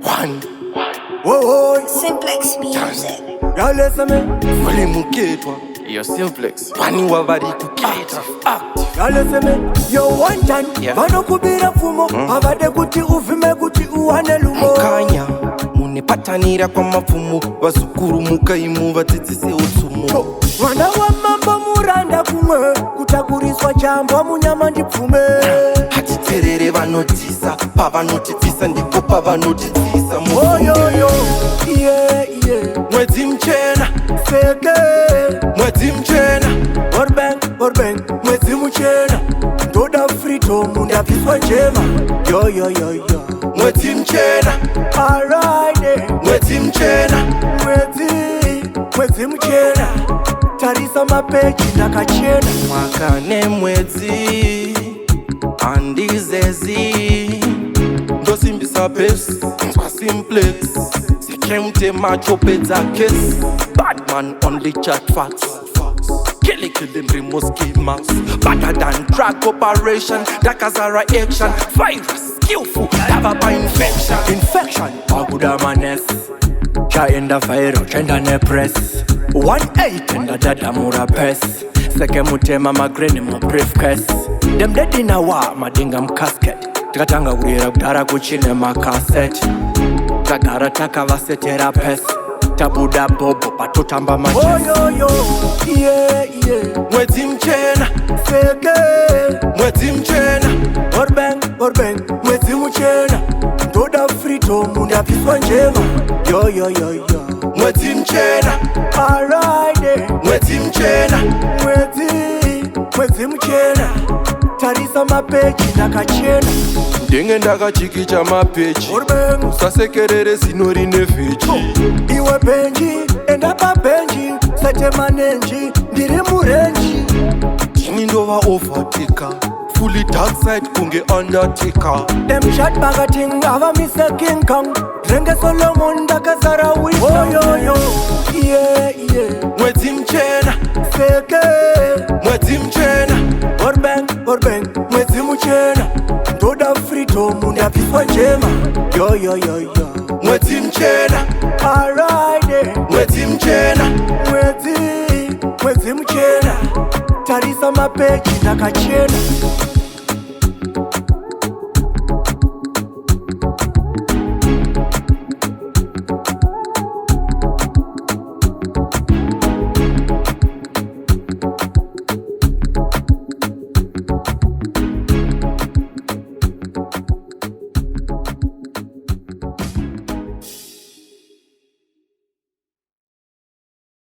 One. Whoa, Simplex Music. y'all listen me. Fully muketwa. Yo, Simplex. Pani wabadi kuketa. Y'all listen me. Yo one time. Vano kubira fumo. Avade kuti uvime kuti uwane lumo. Mukanya. Munipatanira kwa mafumo. Wasukuru mukaimu vatitise utsumo. Wana wa mambo muranda kumwe. Kutakuriswa jambo munyama ndipfume. Hatiterere vanotisa. Pavanotitisa ndipo pavanotitisa. Oh yo yo. Yeah yeah. Mwezi mchena. Feke. Mwezi mchena. Orben. Mwezi mchena. Ndoda frito munda viswa njema. Yo yo yo yo. Mwezi mchena. Alright. Mwezi mchena. Mwezi mchena. Tarisa mapechi nakachena. Mwakane mwezi andizezi ndosimbisa pesi kwa Simplex sikemte macho pedza case. Badman on the chat facts. Killing remote schemas. Better than drug operation. Dakazara action. Virus skillful. Lava infection. Aguda manes. Chaenda viral. Chenda ne press. 1-8 and a dada mura pes. Seke mutema magreni mu briefcase. Dem dead in a war madingam casket. Takatanga urira kudara kuchine makaset. Tagara takavasetera pes. Tabuda bobo patutamba maches. Oh yo yo. Yeah yeah. Mwezi mchena. Feke. Mwezi mchena. Orben. Mwezi mchena. Ndoda frito munda viswa njema. Yo yo yo yo. Mwezi mchena. Alright. Mwezi mchena. Mwezi mchena. Tarisa mapechi nakachena. Ndenge ndakachikicha mapechi. Usasekerere sinori nefechi. Iwe benji, enda pa benji. Sete manenji, ndiri murenji. Chini ndova overtaker. Fully dark side kunge undertaker. Dem shot bagating ava Mr. King Kong. Drenge Solomon dakazara wisdom. Oh yo yo. Yeah yeah. Mwezi mchena. Feke. Mwezi mchena. Orben. Mwezi mchena. Ndoda frito munda viswa njema. Yo yo yo yo. Mwezi mchena. Alright. Mwezi mchena. Mwezi mchena. Tarisa mapechi nakachena.